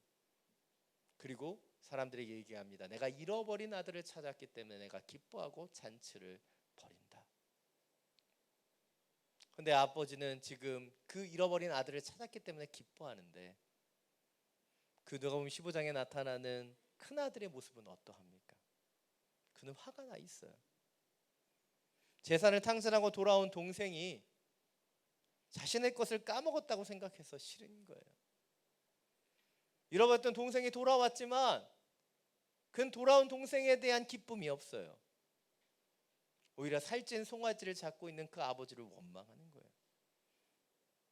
그리고 사람들에게 얘기합니다. 내가 잃어버린 아들을 찾았기 때문에 내가 기뻐하고 잔치를 벌인다. 근데 아버지는 지금 그 잃어버린 아들을 찾았기 때문에 기뻐하는데 그 누가복음 15장에 나타나는 큰 아들의 모습은 어떠합니까? 그는 화가 나 있어요. 재산을 탕진하고 돌아온 동생이 자신의 것을 까먹었다고 생각해서 싫은 거예요. 잃어버렸던 동생이 돌아왔지만 그는 돌아온 동생에 대한 기쁨이 없어요. 오히려 살찐 송아지를 잡고 있는 그 아버지를 원망하는 거예요.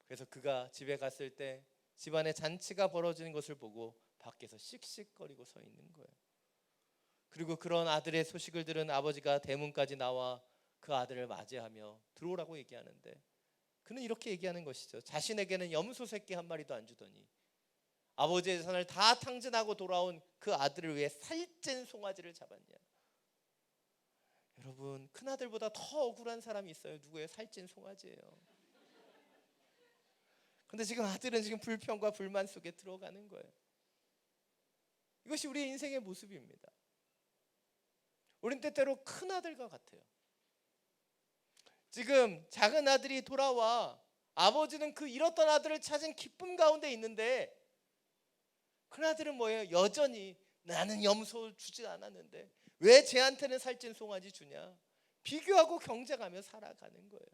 그래서 그가 집에 갔을 때 집안에 잔치가 벌어지는 것을 보고 밖에서 씩씩거리고 서 있는 거예요. 그리고 그런 아들의 소식을 들은 아버지가 대문까지 나와 그 아들을 맞이하며 들어오라고 얘기하는데 그는 이렇게 얘기하는 것이죠. 자신에게는 염소 새끼 한 마리도 안 주더니 아버지의 재산을 다 탕진하고 돌아온 그 아들을 위해 살찐 송아지를 잡았냐. 여러분, 큰아들보다 더 억울한 사람이 있어요. 누구예요? 살찐 송아지예요. 근데 지금 아들은 지금 불평과 불만 속에 들어가는 거예요. 이것이 우리의 인생의 모습입니다. 우린 때때로 큰아들과 같아요. 지금 작은 아들이 돌아와 아버지는 그 잃었던 아들을 찾은 기쁨 가운데 있는데 큰아들은 뭐예요? 여전히 나는 염소 주지 않았는데 왜 쟤한테는 살찐 송아지 주냐? 비교하고 경쟁하며 살아가는 거예요.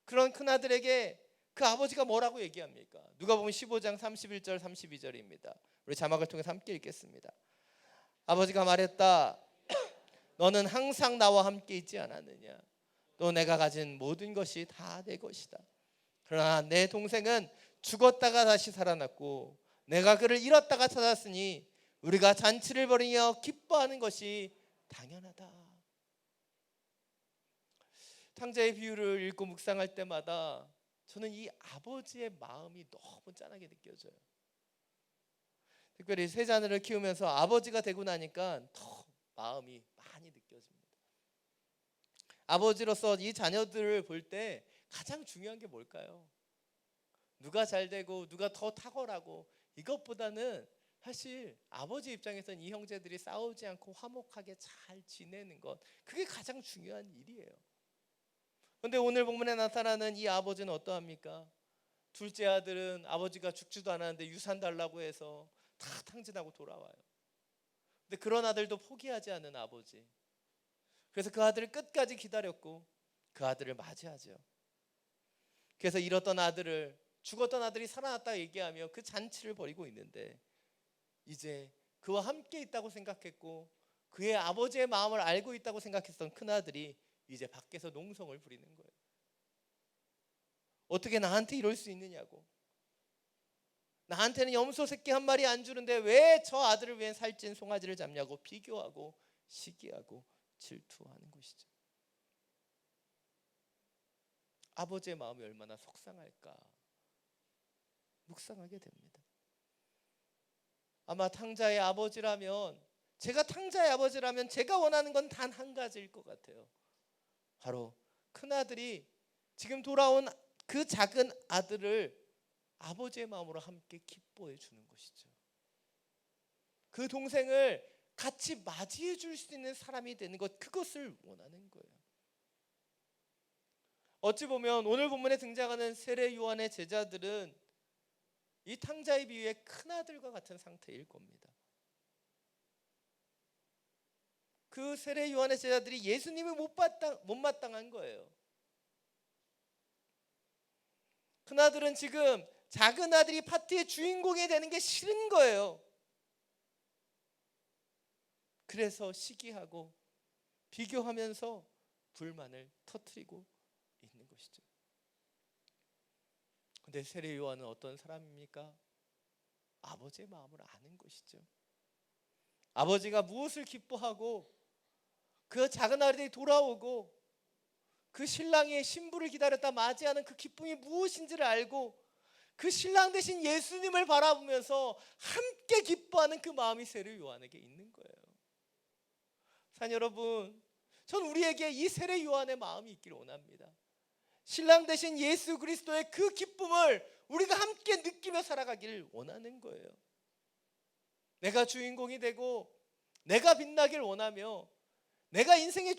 그런 큰아들에게 그 아버지가 뭐라고 얘기합니까? 누가복음 15장 31절 32절입니다. 우리 자막을 통해서 함께 읽겠습니다. 아버지가 말했다. 너는 항상 나와 함께 있지 않았느냐? 또 내가 가진 모든 것이 다 내 것이다. 그러나 내 동생은 죽었다가 다시 살아났고 내가 그를 잃었다가 찾았으니 우리가 잔치를 벌이며 기뻐하는 것이 당연하다. 탕자의 비유를 읽고 묵상할 때마다 저는 이 아버지의 마음이 너무 짠하게 느껴져요. 특별히 세 자녀를 키우면서 아버지가 되고 나니까 더 마음이 많이 느껴집니다. 아버지로서 이 자녀들을 볼 때 가장 중요한 게 뭘까요? 누가 잘 되고 누가 더 탁월하고 이것보다는 사실 아버지 입장에서는 이 형제들이 싸우지 않고 화목하게 잘 지내는 것, 그게 가장 중요한 일이에요. 그런데 오늘 본문에 나타나는 이 아버지는 어떠합니까? 둘째 아들은 아버지가 죽지도 않았는데 유산 달라고 해서 다 탕진하고 돌아와요. 근데 그런 아들도 포기하지 않는 아버지. 그래서 그 아들을 끝까지 기다렸고 그 아들을 맞이하죠. 그래서 잃었던 아들을, 죽었던 아들이 살아났다 얘기하며 그 잔치를 벌이고 있는데 이제 그와 함께 있다고 생각했고 그의 아버지의 마음을 알고 있다고 생각했던 큰아들이 이제 밖에서 농성을 부리는 거예요. 어떻게 나한테 이럴 수 있느냐고. 나한테는 염소 새끼 한 마리 안 주는데 왜 저 아들을 위해 살찐 송아지를 잡냐고 비교하고 시기하고 질투하는 것이죠. 아버지의 마음이 얼마나 속상할까 묵상하게 됩니다. 아마 탕자의 아버지라면, 제가 탕자의 아버지라면 제가 원하는 건 단 한 가지일 것 같아요. 바로 큰아들이 지금 돌아온 그 작은 아들을 아버지의 마음으로 함께 기뻐해 주는 것이죠. 그 동생을 같이 맞이해 줄 수 있는 사람이 되는 것, 그것을 원하는 거예요. 어찌 보면 오늘 본문에 등장하는 세례 요한의 제자들은 이 탕자의 비유의 큰아들과 같은 상태일 겁니다. 그 세례 요한의 제자들이 예수님을 못마땅한 거예요. 큰아들은 지금 작은 아들이 파티의 주인공이 되는 게 싫은 거예요. 그래서 시기하고 비교하면서 불만을 터뜨리고 있는 것이죠. 근데 세례 요한은 어떤 사람입니까? 아버지의 마음을 아는 것이죠. 아버지가 무엇을 기뻐하고 그 작은 아들이 돌아오고 그 신랑의 신부를 기다렸다 맞이하는 그 기쁨이 무엇인지를 알고 그 신랑 대신 예수님을 바라보면서 함께 기뻐하는 그 마음이 세례 요한에게 있는 거예요. 사랑하는 여러분, 전 우리에게 이 세례 요한의 마음이 있기를 원합니다. 신랑 대신 예수 그리스도의 그 기쁨을 우리가 함께 느끼며 살아가기를 원하는 거예요. 내가 주인공이 되고 내가 빛나길 원하며 내가 인생의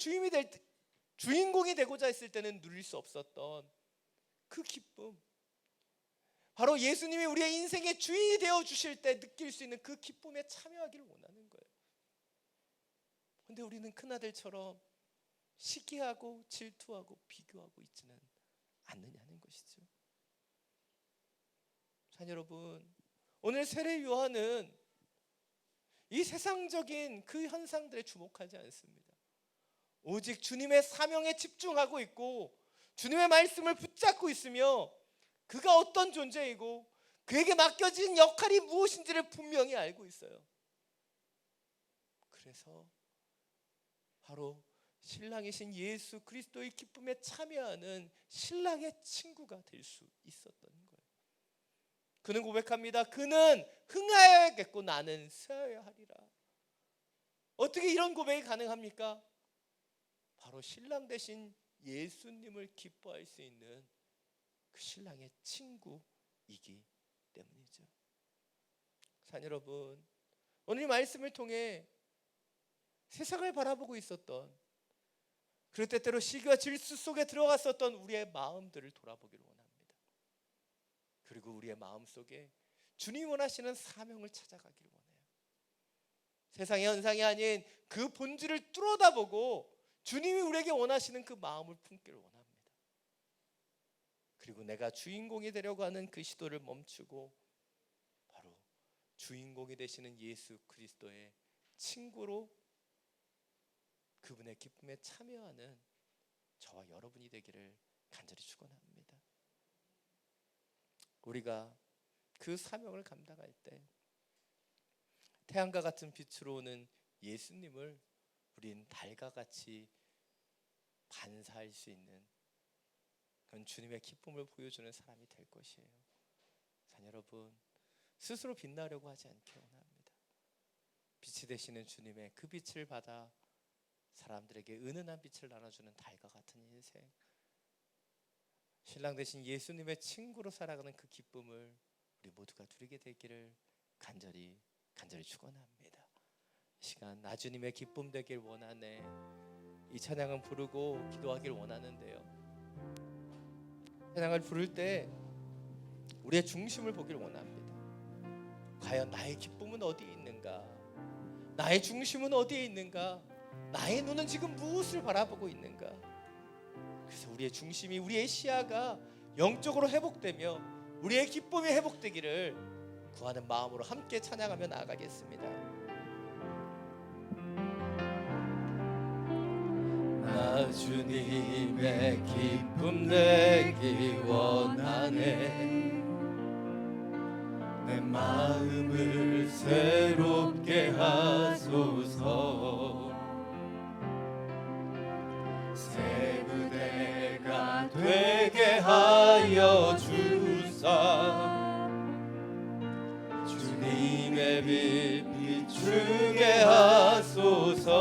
주인공이 되고자 했을 때는 누릴 수 없었던 그 기쁨, 바로 예수님이 우리의 인생의 주인이 되어 주실 때 느낄 수 있는 그 기쁨에 참여하기를 원하는 거예요. 그런데 우리는 큰아들처럼 시기하고 질투하고 비교하고 있지는 않느냐는 것이죠. 자, 여러분, 오늘 세례 요한은 이 세상적인 그 현상들에 주목하지 않습니다. 오직 주님의 사명에 집중하고 있고 주님의 말씀을 붙잡고 있으며 그가 어떤 존재이고 그에게 맡겨진 역할이 무엇인지를 분명히 알고 있어요. 그래서 바로 신랑이신 예수 그리스도의 기쁨에 참여하는 신랑의 친구가 될 수 있었던 거예요. 그는 고백합니다. 그는 흥하여야겠고 나는 쇠하여야 하리라. 어떻게 이런 고백이 가능합니까? 바로 신랑 대신 예수님을 기뻐할 수 있는 그 신랑의 친구이기 때문이죠. 사랑하는 여러분, 오늘 이 말씀을 통해 세상을 바라보고 있었던, 그럴 때때로 시기와 질수 속에 들어갔었던 우리의 마음들을 돌아보기를 원합니다. 그리고 우리의 마음 속에 주님 원하시는 사명을 찾아가기를 원해요. 세상의 현상이 아닌 그 본질을 뚫어다보고 주님이 우리에게 원하시는 그 마음을 품기를 원합니다. 그리고 내가 주인공이 되려고 하는 그 시도를 멈추고 바로 주인공이 되시는 예수 그리스도의 친구로 그분의 기쁨에 참여하는 저와 여러분이 되기를 간절히 축원합니다. 우리가 그 사명을 감당할 때 태양과 같은 빛으로 오는 예수님을 우린 달과 같이 반사할 수 있는 그런 주님의 기쁨을 보여주는 사람이 될 것이에요. 사랑하는 여러분, 스스로 빛나려고 하지 않기 원합니다. 빛이 되시는 주님의 그 빛을 받아 사람들에게 은은한 빛을 나눠주는 달과 같은 인생, 신랑 되신 예수님의 친구로 살아가는 그 기쁨을 우리 모두가 누리게 되기를 간절히 축원합니다. 이 시간 나 주님의 기쁨 되길 원하네, 이 찬양은 부르고 기도하길 원하는데요, 찬양을 부를 때 우리의 중심을 보길 원합니다. 과연 나의 기쁨은 어디에 있는가? 나의 중심은 어디에 있는가? 나의 눈은 지금 무엇을 바라보고 있는가? 그래서 우리의 중심이, 우리의 시야가 영적으로 회복되며 우리의 기쁨이 회복되기를 구하는 마음으로 함께 찬양하며 나아가겠습니다. 나 주님의 기쁨 되기 원하네, 내 마음을 새롭게 하소서. 새 부대가 되게 하여 주사, 주님의 빛 비추게 하소서.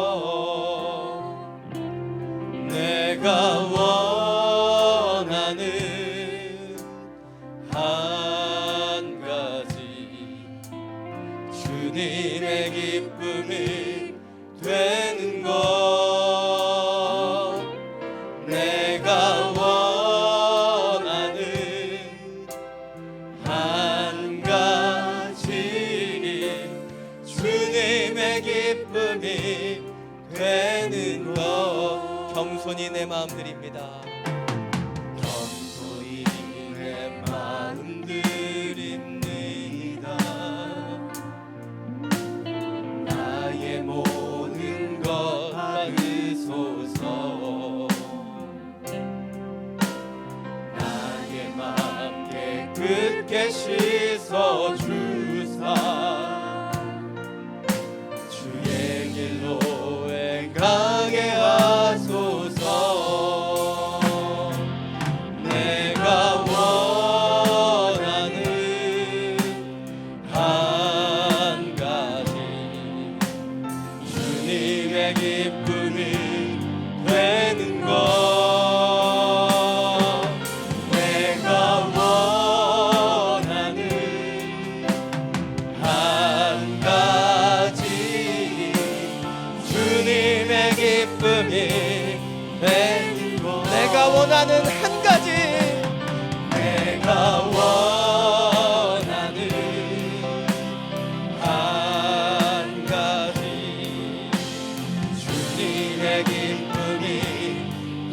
내가 원하는 한 가지, 주님의 기쁨이 되는 것. 내가 원하는 기쁨이 되는 것. 겸손히 내 마음 드립니다. 겸손히 내 마음 드립니다. 나의 모든 것 받으소서. 나의 마음 깨끗게 씻어주사 주의 길로 행하게 하소서. 내가 원하는 한 가지 주님의 기쁨이 되는 것. 내가 원하는 한 가지 주님의 기쁨이 되는 것. 내가 원하는 한 가지. 내가 원하는 한 가지 주님의 기쁨이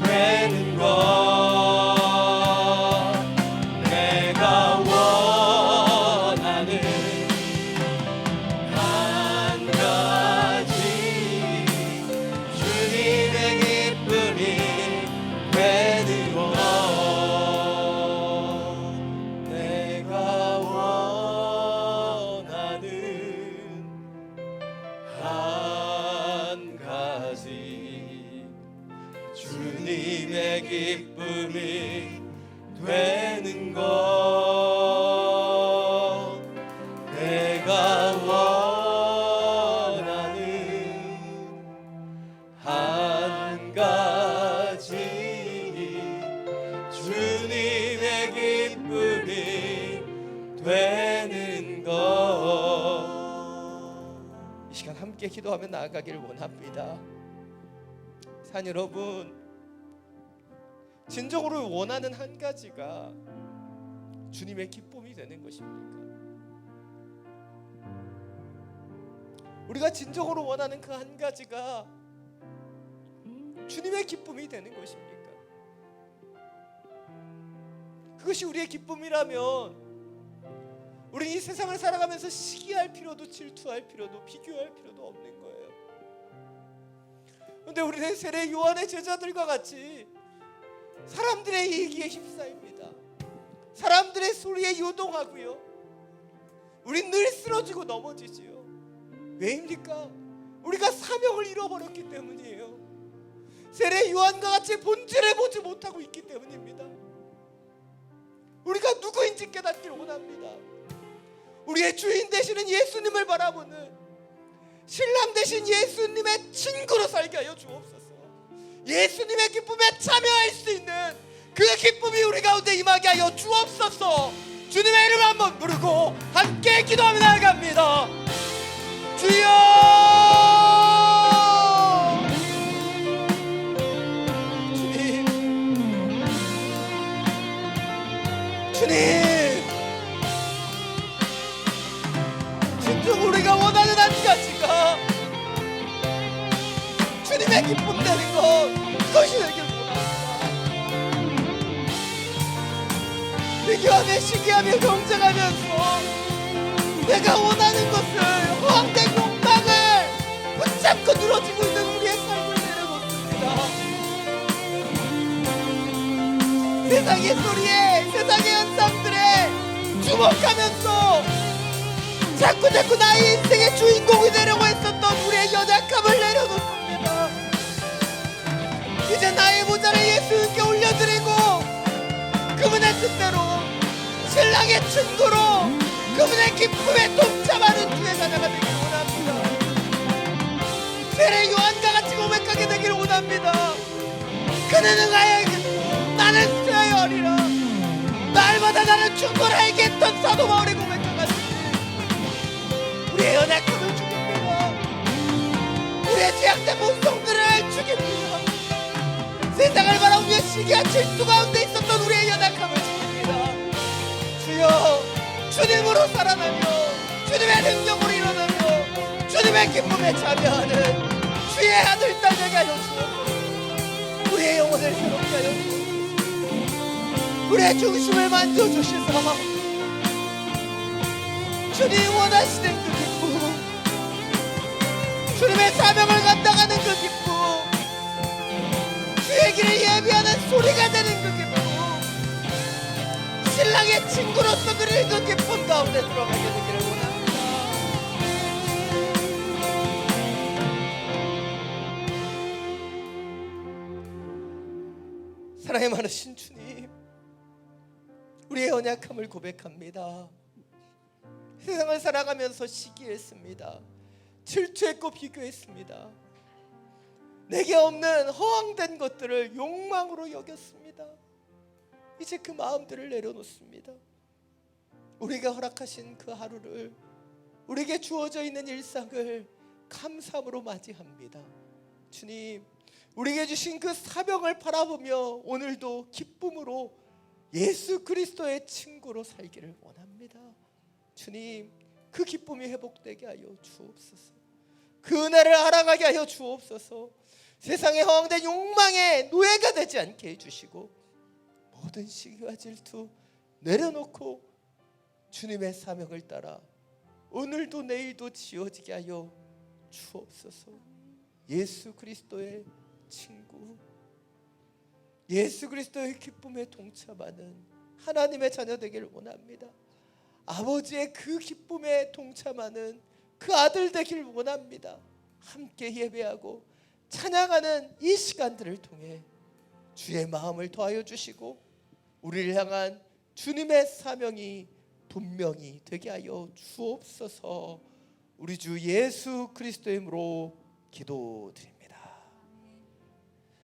되는 것. 내가 원하는 한 가지 주님의 기쁨이 되는 것. 내가 원하는 한 가지 주님의 기쁨이 되는 것. 내가 원하는 한 가지 주님의 기쁨이 되는 것. 이 시간 함께 기도하며 나아가기를 원합니다. 산 여러분, 진정으로 원하는 한 가지가 주님의 기쁨이 되는 것입니까? 우리가 진정으로 원하는 그 한 가지가 주님의 기쁨이 되는 것입니까? 그것이 우리의 기쁨이라면 우리는 이 세상을 살아가면서 시기할 필요도 질투할 필요도 비교할 필요도 없는 거예요. 그런데 우리는 세례 요한의 제자들과 같이 사람들의 얘기에 휩싸입니다. 사람들의 소리에 요동하고요. 우린 늘 쓰러지고 넘어지지요. 왜입니까? 우리가 사명을 잃어버렸기 때문이에요. 세례 요한과 같이 본질을 보지 못하고 있기 때문입니다. 우리가 누구인지 깨닫기를 원합니다. 우리의 주인 되시는 예수님을 바라보는 신랑 되신 예수님의 친구로 살게 하여 주옵소서. 예수님의 기쁨에 참여할 수 있는 그 기쁨이 우리 가운데 임하게 하여 주옵소서. 주님의 이름을 한번 부르고 함께 기도하며 나아갑니다. 주여, 주님, 주님, 진정 우리가 원하는 한 가지가 주님의 기쁨 되는 것, 그것이 되길 원합니다. 비교하며 시기하며 경쟁하면서 내가 원하는 것을, 허황된 욕망을 붙잡고 늘어지고 있는 우리의 삶을 내려놓습니다. 세상의 소리에, 세상의 현상들에 주목하면서 자꾸 나의 인생의 주인공이 되려고 했었던 우리의 연약함을 내려놓습니다. 이제 나의 모자를 예수님께 올려드리고 그분의 뜻대로 신랑의 친구로 그분의 기쁨에 동참하는 주의 자녀가 되기를 원합니다. 세례 요한과 같이 고백하게 되기를 원합니다. 그는 응하여야겠소, 나는 쓰여하리라. 날마다 나는 충돌하게 했던 사도 바울의 고백과 같이 우리의 연약함을 죽입니다. 우리의 죄악된 본성들을 죽입니다. 세상을 바라보며 시기와 질투 가운데 있었던 우리의 연약함을 죽입니다. 주여, 주님으로 살아나며 주님의 능력으로 일어나며 주님의 기쁨에 참여하는 주의 아들 딸 되게 하여 주옵소서. 우리의 영혼을 새롭게 하여 주옵소서. 우리의 중심을 만져주시사 주님 원하시는 그 기쁨, 주님의 사명을 감당하는 그 기쁨, 주의 길을 예비하는 소리가 되는 그 기쁨, 신랑의 친구로서 그릴 그 기쁨 가운데 들어가게 되기를 원합니다. 사랑의 많으신 주님, 우리의 연약함을 고백합니다. 세상을 살아가면서 시기했습니다. 질투했고 비교했습니다. 내게 없는 허황된 것들을 욕망으로 여겼습니다. 이제 그 마음들을 내려놓습니다. 우리가 허락하신 그 하루를, 우리에게 주어져 있는 일상을 감사함으로 맞이합니다. 주님, 우리에게 주신 그 사명을 바라보며 오늘도 기쁨으로 예수 그리스도의 친구로 살기를 원합니다. 주님, 그 기쁨이 회복되게 하여 주옵소서. 그 은혜를 알아가게 하여 주옵소서. 세상의 허황된 욕망의 노예가 되지 않게 해주시고 모든 시기와 질투 내려놓고 주님의 사명을 따라 오늘도 내일도 지어지게 하여 주옵소서. 예수 그리스도의 친구, 예수 그리스도의 기쁨에 동참하는 하나님의 자녀 되기를 원합니다. 아버지의 그 기쁨에 동참하는 그 아들 되기를 원합니다. 함께 예배하고 찬양하는 이 시간들을 통해 주의 마음을 더하여 주시고 우리를 향한 주님의 사명이 분명히 되게 하여 주옵소서. 우리 주 예수 그리스도의 이름으로 기도드립니다.